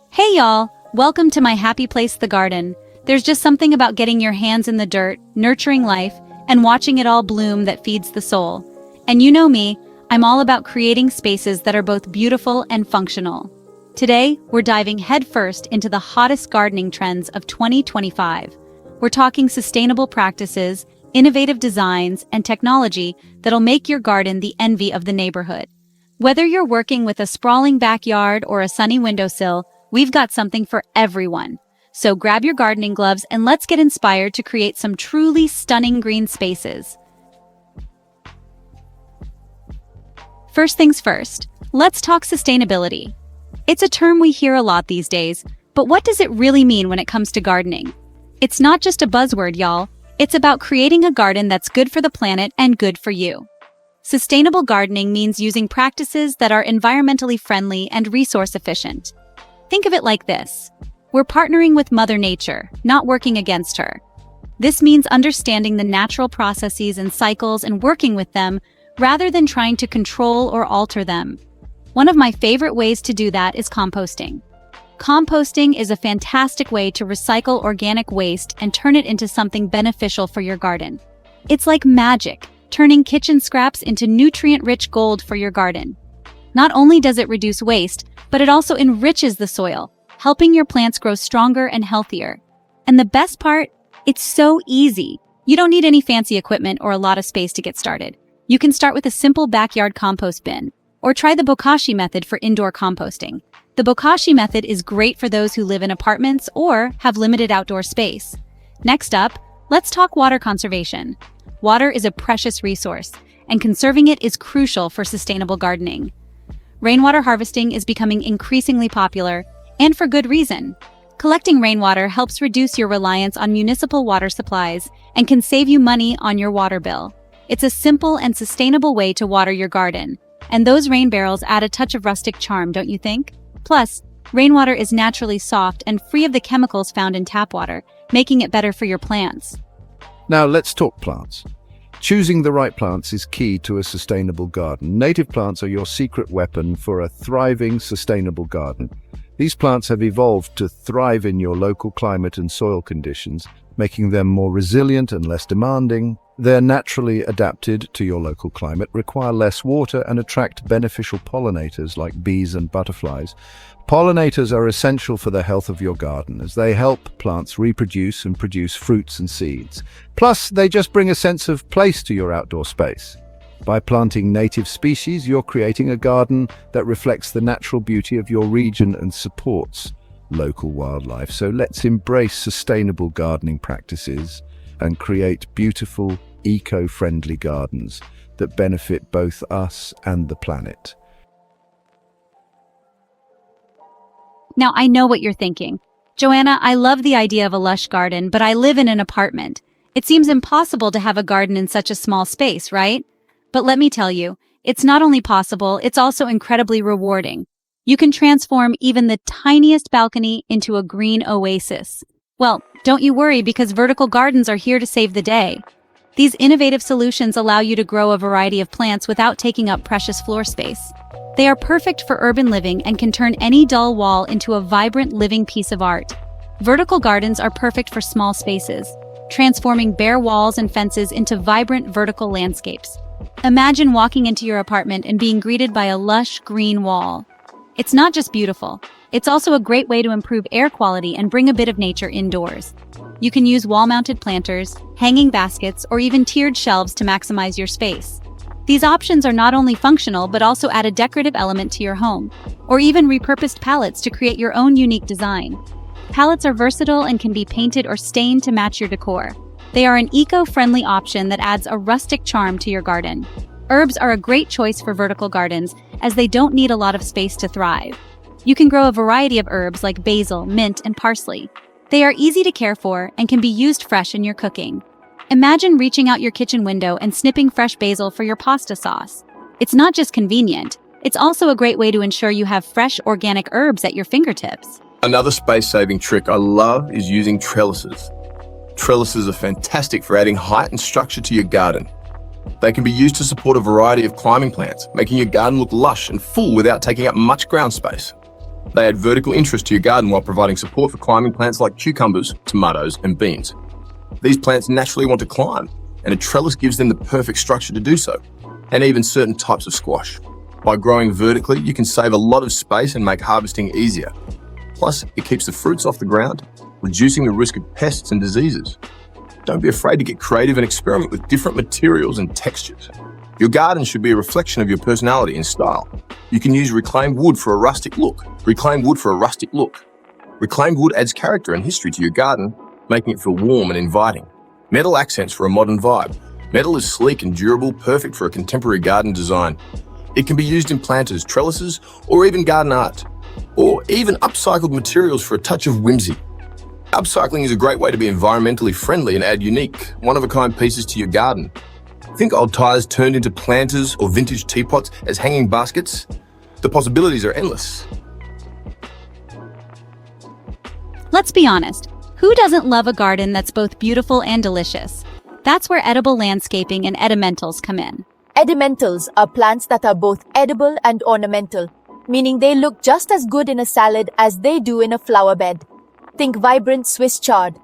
Hey y'all, welcome to my happy place, the garden. There's just something about getting your hands in the dirt, nurturing life, and watching it all bloom that feeds the soul. And you know me, I'm all about creating spaces that are both beautiful and functional. Today, we're diving headfirst into the hottest gardening trends of 2025. We're talking sustainable practices, innovative designs, and technology that'll make your garden the envy of the neighborhood. Whether you're working with a sprawling backyard or a sunny windowsill, we've got something for everyone. So grab your gardening gloves and let's get inspired to create some truly stunning green spaces. First things first, let's talk sustainability. It's a term we hear a lot these days, but what does it really mean when it comes to gardening? It's not just a buzzword, y'all. It's about creating a garden that's good for the planet and good for you. Sustainable gardening means using practices that are environmentally friendly and resource efficient. Think of it like this. We're partnering with Mother Nature, not working against her. This means understanding the natural processes and cycles and working with them rather than trying to control or alter them. One of my favorite ways to do that is composting. Composting is a fantastic way to recycle organic waste and turn it into something beneficial for your garden. It's like magic, turning kitchen scraps into nutrient-rich gold for your garden. Not only does it reduce waste, but it also enriches the soil, helping your plants grow stronger and healthier. And the best part, it's so easy. You don't need any fancy equipment or a lot of space to get started. You can start with a simple backyard compost bin, or try the bokashi method for indoor composting. The bokashi method is great for those who live in apartments or have limited outdoor space. Next up, let's talk water conservation. Water is a precious resource, and conserving it is crucial for sustainable gardening. Rainwater harvesting is becoming increasingly popular, and for good reason. Collecting rainwater helps reduce your reliance on municipal water supplies and can save you money on your water bill. It's a simple and sustainable way to water your garden, and those rain barrels add a touch of rustic charm, don't you think? Plus, rainwater is naturally soft and free of the chemicals found in tap water, making it better for your plants. Now let's talk plants. Choosing the right plants is key to a sustainable garden. Native plants are your secret weapon for a thriving, sustainable garden. These plants have evolved to thrive in your local climate and soil conditions, making them more resilient and less demanding. They're naturally adapted to your local climate, require less water, and attract beneficial pollinators like bees and butterflies. Pollinators are essential for the health of your garden as they help plants reproduce and produce fruits and seeds. Plus, they just bring a sense of place to your outdoor space. By planting native species, you're creating a garden that reflects the natural beauty of your region and supports local wildlife. So let's embrace sustainable gardening practices and create beautiful, eco-friendly gardens that benefit both us and the planet. Now, I know what you're thinking. Joanna, I love the idea of a lush garden, but I live in an apartment. It seems impossible to have a garden in such a small space, right? But let me tell you, it's not only possible, it's also incredibly rewarding. You can transform even the tiniest balcony into a green oasis. Well, don't you worry, because vertical gardens are here to save the day. These innovative solutions allow you to grow a variety of plants without taking up precious floor space. They are perfect for urban living and can turn any dull wall into a vibrant living piece of art. Vertical gardens are perfect for small spaces, transforming bare walls and fences into vibrant vertical landscapes. Imagine walking into your apartment and being greeted by a lush green wall. It's not just beautiful, it's also a great way to improve air quality and bring a bit of nature indoors. You can use wall-mounted planters, hanging baskets, or even tiered shelves to maximize your space. These options are not only functional but also add a decorative element to your home, or even repurposed palettes to create your own unique design. Palettes are versatile and can be painted or stained to match your decor. They are an eco-friendly option that adds a rustic charm to your garden. Herbs are a great choice for vertical gardens as they don't need a lot of space to thrive. You can grow a variety of herbs like basil, mint, and parsley. They are easy to care for and can be used fresh in your cooking. Imagine reaching out your kitchen window and snipping fresh basil for your pasta sauce. It's not just convenient, it's also a great way to ensure you have fresh organic herbs at your fingertips. Another space-saving trick I love is using trellises. Trellises are fantastic for adding height and structure to your garden. They can be used to support a variety of climbing plants, making your garden look lush and full without taking up much ground space. They add vertical interest to your garden while providing support for climbing plants like cucumbers, tomatoes, and beans. These plants naturally want to climb, and a trellis gives them the perfect structure to do so, and even certain types of squash. By growing vertically, you can save a lot of space and make harvesting easier. Plus, it keeps the fruits off the ground, reducing the risk of pests and diseases. Don't be afraid to get creative and experiment with different materials and textures. Your garden should be a reflection of your personality and style. You can use reclaimed wood for a rustic look. Reclaimed wood adds character and history to your garden, making it feel warm and inviting. Metal accents for a modern vibe. Metal is sleek and durable, perfect for a contemporary garden design. It can be used in planters, trellises, or even garden art. Or even upcycled materials for a touch of whimsy. Upcycling is a great way to be environmentally friendly and add unique, one-of-a-kind pieces to your garden. Think old tires turned into planters or vintage teapots as hanging baskets? The possibilities are endless. Let's be honest, who doesn't love a garden that's both beautiful and delicious? That's where edible landscaping and edimentals come in. Edimentals are plants that are both edible and ornamental, meaning they look just as good in a salad as they do in a flower bed. Think vibrant Swiss chard,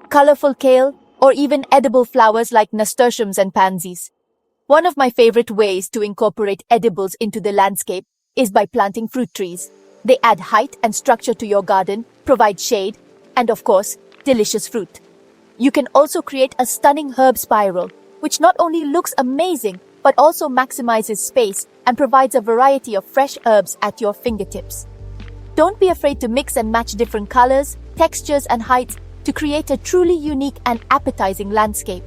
colorful kale, or even edible flowers like nasturtiums and pansies. One of my favorite ways to incorporate edibles into the landscape is by planting fruit trees. They add height and structure to your garden, provide shade, and of course, delicious fruit. You can also create a stunning herb spiral, which not only looks amazing, but also maximizes space and provides a variety of fresh herbs at your fingertips. Don't be afraid to mix and match different colors, textures, and heights to create a truly unique and appetizing landscape.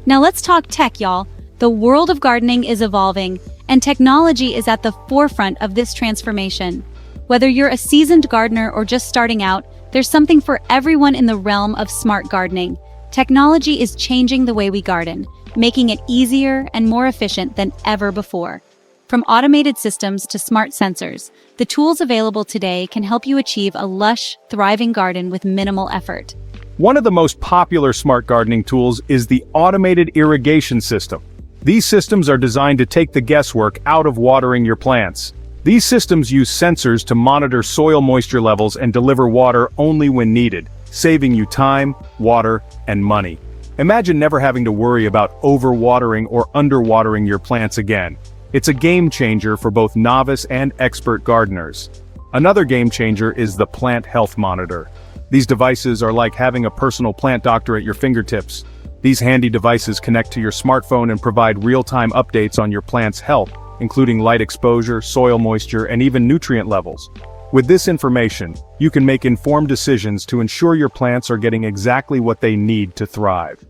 Now let's talk tech, y'all. The world of gardening is evolving, and technology is at the forefront of this transformation. Whether you're a seasoned gardener or just starting out, there's something for everyone in the realm of smart gardening. Technology is changing the way we garden, making it easier and more efficient than ever before. From automated systems to smart sensors, the tools available today can help you achieve a lush, thriving garden with minimal effort. One of the most popular smart gardening tools is the automated irrigation system. These systems are designed to take the guesswork out of watering your plants. These systems use sensors to monitor soil moisture levels and deliver water only when needed, saving you time, water, and money. Imagine never having to worry about overwatering or underwatering your plants again. It's a game changer for both novice and expert gardeners. Another game changer is the Plant Health Monitor. These devices are like having a personal plant doctor at your fingertips. These handy devices connect to your smartphone and provide real-time updates on your plant's health, including light exposure, soil moisture, and even nutrient levels. With this information, you can make informed decisions to ensure your plants are getting exactly what they need to thrive.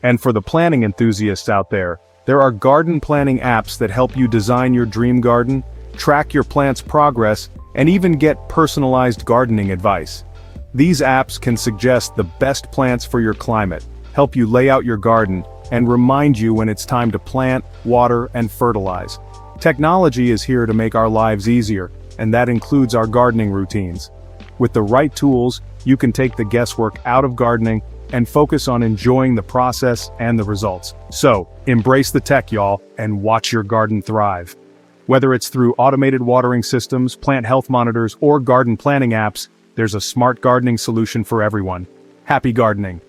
And for the planning enthusiasts out there are garden planning apps that help you design your dream garden, track your plant's progress, and even get personalized gardening advice. These apps can suggest the best plants for your climate, help you lay out your garden, and remind you when it's time to plant, water, and fertilize. Technology is here to make our lives easier, and that includes our gardening routines. With the right tools, you can take the guesswork out of gardening and focus on enjoying the process and the results. So, embrace the tech, y'all, and watch your garden thrive. Whether it's through automated watering systems, plant health monitors, or garden planning apps, there's a smart gardening solution for everyone. Happy gardening!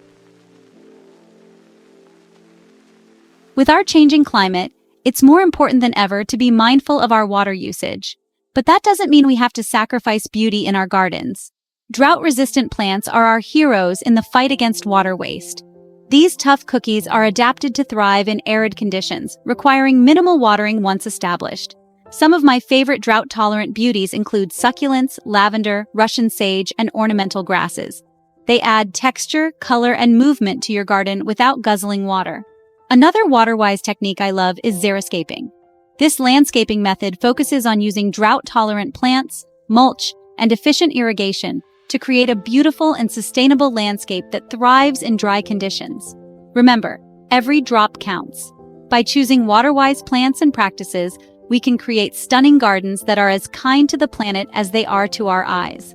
With our changing climate, it's more important than ever to be mindful of our water usage. But that doesn't mean we have to sacrifice beauty in our gardens. Drought-resistant plants are our heroes in the fight against water waste. These tough cookies are adapted to thrive in arid conditions, requiring minimal watering once established. Some of my favorite drought-tolerant beauties include succulents, lavender, Russian sage, and ornamental grasses. They add texture, color, and movement to your garden without guzzling water. Another water-wise technique I love is xeriscaping. This landscaping method focuses on using drought-tolerant plants, mulch, and efficient irrigation to create a beautiful and sustainable landscape that thrives in dry conditions. Remember, every drop counts. By choosing water-wise plants and practices, we can create stunning gardens that are as kind to the planet as they are to our eyes.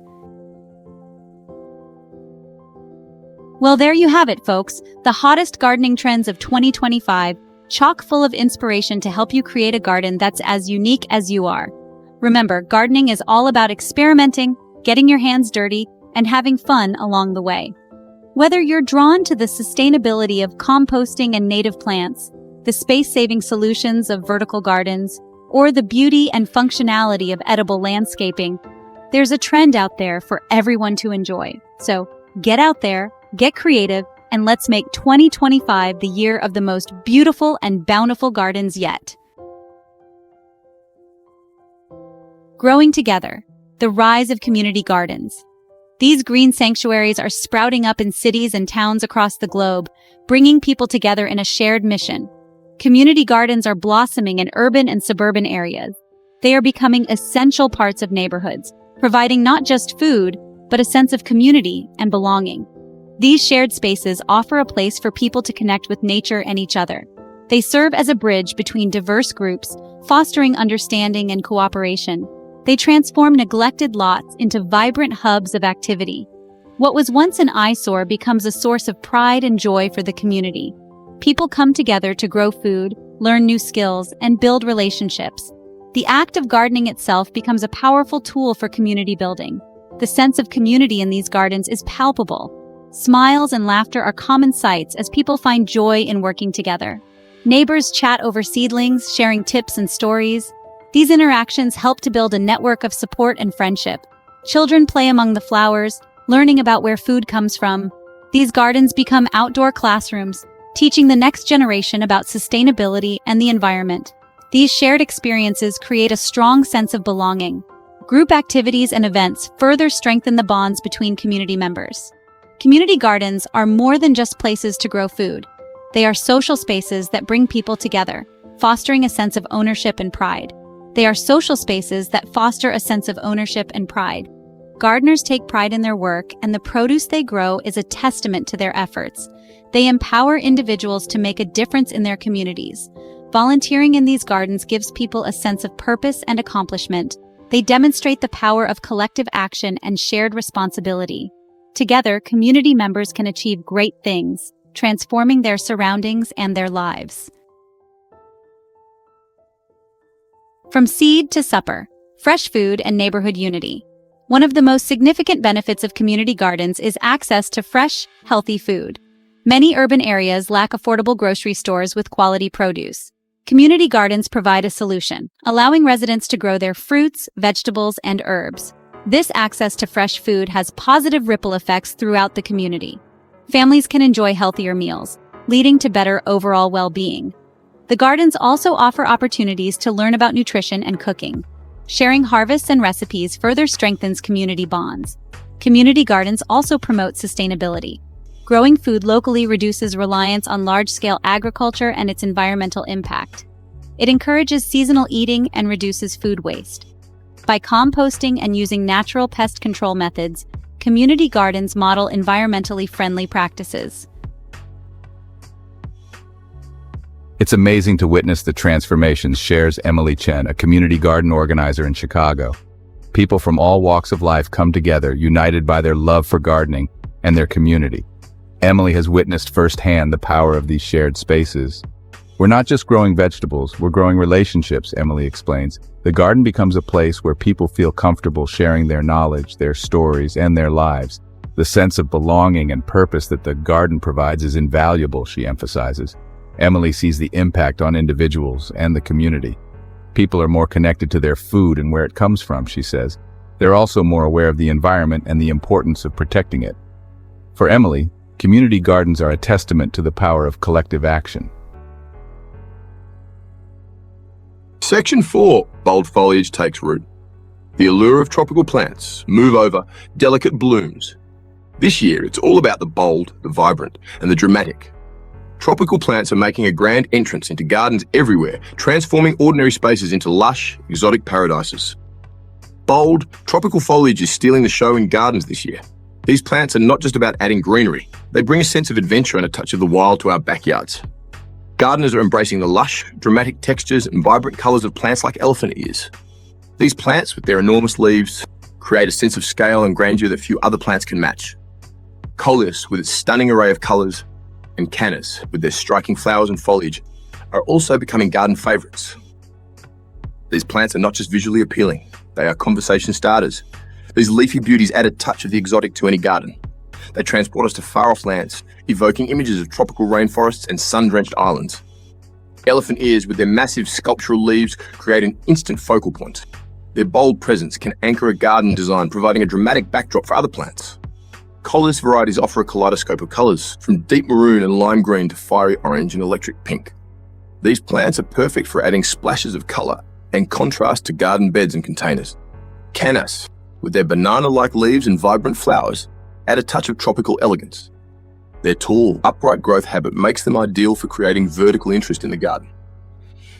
Well, there you have it, folks. The hottest gardening trends of 2025, chock full of inspiration to help you create a garden that's as unique as you are. Remember, gardening is all about experimenting, getting your hands dirty, and having fun along the way. Whether you're drawn to the sustainability of composting and native plants, the space-saving solutions of vertical gardens, or the beauty and functionality of edible landscaping, there's a trend out there for everyone to enjoy. So get out there, get creative, and let's make 2025 the year of the most beautiful and bountiful gardens yet. Growing together, the rise of community gardens. These green sanctuaries are sprouting up in cities and towns across the globe, bringing people together in a shared mission. Community gardens are blossoming in urban and suburban areas. They are becoming essential parts of neighborhoods, providing not just food, but a sense of community and belonging. These shared spaces offer a place for people to connect with nature and each other. They serve as a bridge between diverse groups, fostering understanding and cooperation. They transform neglected lots into vibrant hubs of activity. What was once an eyesore becomes a source of pride and joy for the community. People come together to grow food, learn new skills, and build relationships. The act of gardening itself becomes a powerful tool for community building. The sense of community in these gardens is palpable. Smiles and laughter are common sights as people find joy in working together. Neighbors chat over seedlings, sharing tips and stories. These interactions help to build a network of support and friendship. Children play among the flowers, learning about where food comes from. These gardens become outdoor classrooms, teaching the next generation about sustainability and the environment. These shared experiences create a strong sense of belonging. Group activities and events further strengthen the bonds between community members. Community gardens are more than just places to grow food. They are social spaces that bring people together, fostering a sense of ownership and pride. Gardeners take pride in their work, and the produce they grow is a testament to their efforts. They empower individuals to make a difference in their communities. Volunteering in these gardens gives people a sense of purpose and accomplishment. They demonstrate the power of collective action and shared responsibility. Together, community members can achieve great things, transforming their surroundings and their lives. From seed to supper, fresh food and neighborhood unity. One of the most significant benefits of community gardens is access to fresh, healthy food. Many urban areas lack affordable grocery stores with quality produce. Community gardens provide a solution, allowing residents to grow their fruits, vegetables, and herbs. This access to fresh food has positive ripple effects throughout the community. Families can enjoy healthier meals, leading to better overall well-being. The gardens also offer opportunities to learn about nutrition and cooking. Sharing harvests and recipes further strengthens community bonds. Community gardens also promote sustainability. Growing food locally reduces reliance on large-scale agriculture and its environmental impact. It encourages seasonal eating and reduces food waste. By composting and using natural pest control methods, community gardens model environmentally friendly practices. It's amazing to witness the transformations, shares Emily Chen, a community garden organizer in Chicago. People from all walks of life come together, united by their love for gardening and their community. Emily has witnessed firsthand the power of these shared spaces. We're not just growing vegetables, we're growing relationships, Emily explains. The garden becomes a place where people feel comfortable sharing their knowledge, their stories, and their lives. The sense of belonging and purpose that the garden provides is invaluable, she emphasizes. Emily sees the impact on individuals and the community. People are more connected to their food and where it comes from, she says. They're also more aware of the environment and the importance of protecting it. For Emily, community gardens are a testament to the power of collective action. Section 4, bold foliage takes root. The allure of tropical plants move over delicate blooms. This year, it's all about the bold, the vibrant, and the dramatic. Tropical plants are making a grand entrance into gardens everywhere, transforming ordinary spaces into lush, exotic paradises. Bold, tropical foliage is stealing the show in gardens this year. These plants are not just about adding greenery, they bring a sense of adventure and a touch of the wild to our backyards. Gardeners are embracing the lush, dramatic textures and vibrant colours of plants like elephant ears. These plants, with their enormous leaves, create a sense of scale and grandeur that few other plants can match. Coleus, with its stunning array of colours, and Cannas, with their striking flowers and foliage, are also becoming garden favourites. These plants are not just visually appealing, they are conversation starters. These leafy beauties add a touch of the exotic to any garden. They transport us to far-off lands, evoking images of tropical rainforests and sun-drenched islands. Elephant ears with their massive sculptural leaves create an instant focal point. Their bold presence can anchor a garden design, providing a dramatic backdrop for other plants. Coleus varieties offer a kaleidoscope of colours, from deep maroon and lime green to fiery orange and electric pink. These plants are perfect for adding splashes of colour and contrast to garden beds and containers. Cannas, with their banana-like leaves and vibrant flowers, add a touch of tropical elegance. Their tall, upright growth habit makes them ideal for creating vertical interest in the garden.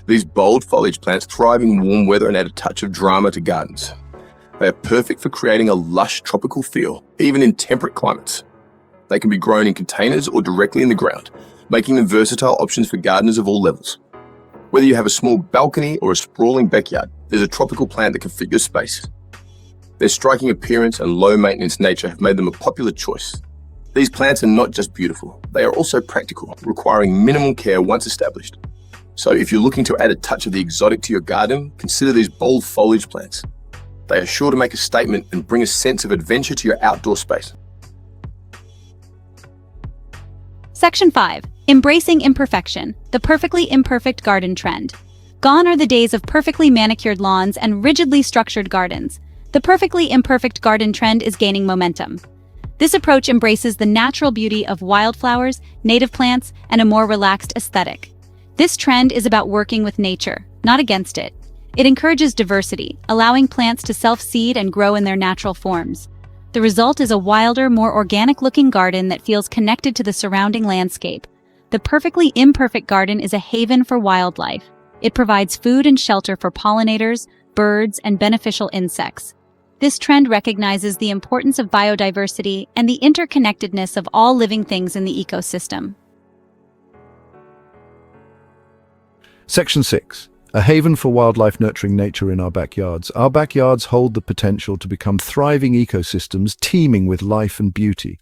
These bold foliage plants thrive in warm weather and add a touch of drama to gardens. They are perfect for creating a lush tropical feel, even in temperate climates. They can be grown in containers or directly in the ground, making them versatile options for gardeners of all levels. Whether you have a small balcony or a sprawling backyard, there's a tropical plant that can fit your space. Their striking appearance and low-maintenance nature have made them a popular choice. These plants are not just beautiful, they are also practical, requiring minimal care once established. So if you're looking to add a touch of the exotic to your garden, consider these bold foliage plants. They are sure to make a statement and bring a sense of adventure to your outdoor space. Section 5. Embracing imperfection, the perfectly imperfect garden trend. Gone are the days of perfectly manicured lawns and rigidly structured gardens. The perfectly imperfect garden trend is gaining momentum. This approach embraces the natural beauty of wildflowers, native plants, and a more relaxed aesthetic. This trend is about working with nature, not against it. It encourages diversity, allowing plants to self-seed and grow in their natural forms. The result is a wilder, more organic-looking garden that feels connected to the surrounding landscape. The perfectly imperfect garden is a haven for wildlife. It provides food and shelter for pollinators, birds, and beneficial insects. This trend recognizes the importance of biodiversity and the interconnectedness of all living things in the ecosystem. Section 6. A haven for wildlife nurturing nature in our backyards. Our backyards hold the potential to become thriving ecosystems teeming with life and beauty.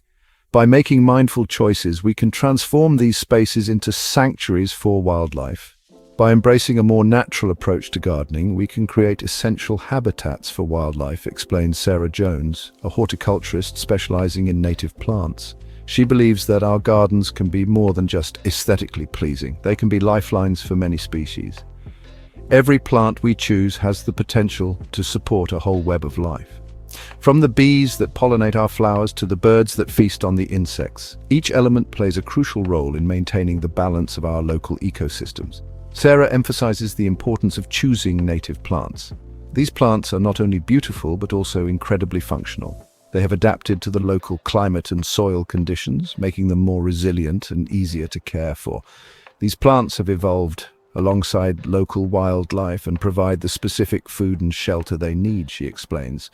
By making mindful choices, we can transform these spaces into sanctuaries for wildlife. By embracing a more natural approach to gardening, we can create essential habitats for wildlife, explains Sarah Jones, a horticulturist specializing in native plants. She believes that our gardens can be more than just aesthetically pleasing. They can be lifelines for many species. Every plant we choose has the potential to support a whole web of life. From the bees that pollinate our flowers to the birds that feast on the insects, each element plays a crucial role in maintaining the balance of our local ecosystems. Sarah emphasizes the importance of choosing native plants. These plants are not only beautiful but also incredibly functional. They have adapted to the local climate and soil conditions, making them more resilient and easier to care for. These plants have evolved alongside local wildlife and provide the specific food and shelter they need, she explains.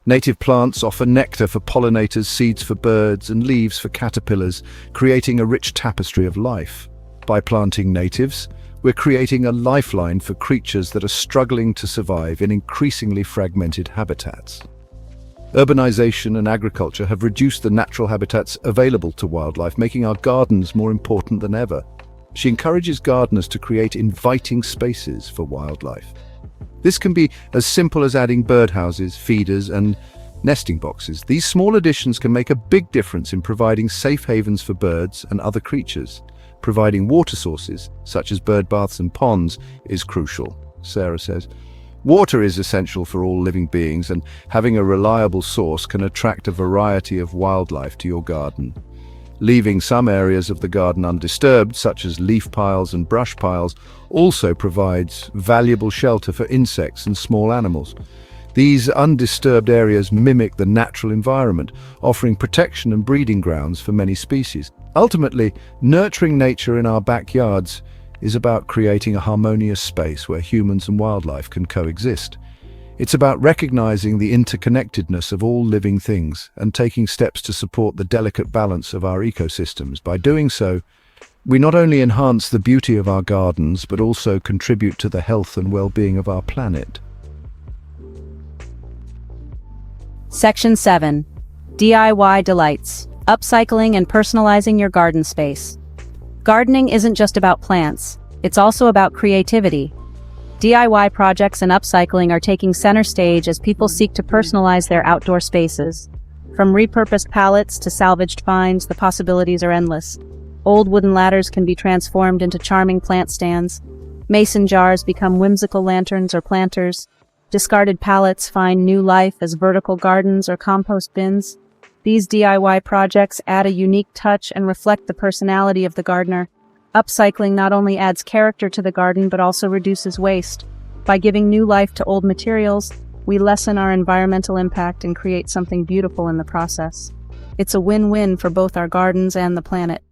Native plants offer nectar for pollinators, seeds for birds, and leaves for caterpillars, creating a rich tapestry of life. By planting natives, we're creating a lifeline for creatures that are struggling to survive in increasingly fragmented habitats. Urbanization and agriculture have reduced the natural habitats available to wildlife, making our gardens more important than ever. She encourages gardeners to create inviting spaces for wildlife. This can be as simple as adding birdhouses, feeders, and nesting boxes. These small additions can make a big difference in providing safe havens for birds and other creatures. Providing water sources, such as bird baths and ponds, is crucial, Sarah says. Water is essential for all living beings, and having a reliable source can attract a variety of wildlife to your garden. Leaving some areas of the garden undisturbed, such as leaf piles and brush piles, also provides valuable shelter for insects and small animals. These undisturbed areas mimic the natural environment, offering protection and breeding grounds for many species. Ultimately, nurturing nature in our backyards is about creating a harmonious space where humans and wildlife can coexist. It's about recognizing the interconnectedness of all living things and taking steps to support the delicate balance of our ecosystems. By doing so, we not only enhance the beauty of our gardens, but also contribute to the health and well-being of our planet. Section 7. DIY Delights, Upcycling and personalizing your garden space. Gardening isn't just about plants, it's also about creativity. DIY projects and upcycling are taking center stage as people seek to personalize their outdoor spaces. From repurposed pallets to salvaged finds, the possibilities are endless. Old wooden ladders can be transformed into charming plant stands. Mason jars become whimsical lanterns or planters. Discarded pallets find new life as vertical gardens or compost bins. These DIY projects add a unique touch and reflect the personality of the gardener. Upcycling not only adds character to the garden but also reduces waste. By giving new life to old materials, we lessen our environmental impact and create something beautiful in the process. It's a win-win for both our gardens and the planet.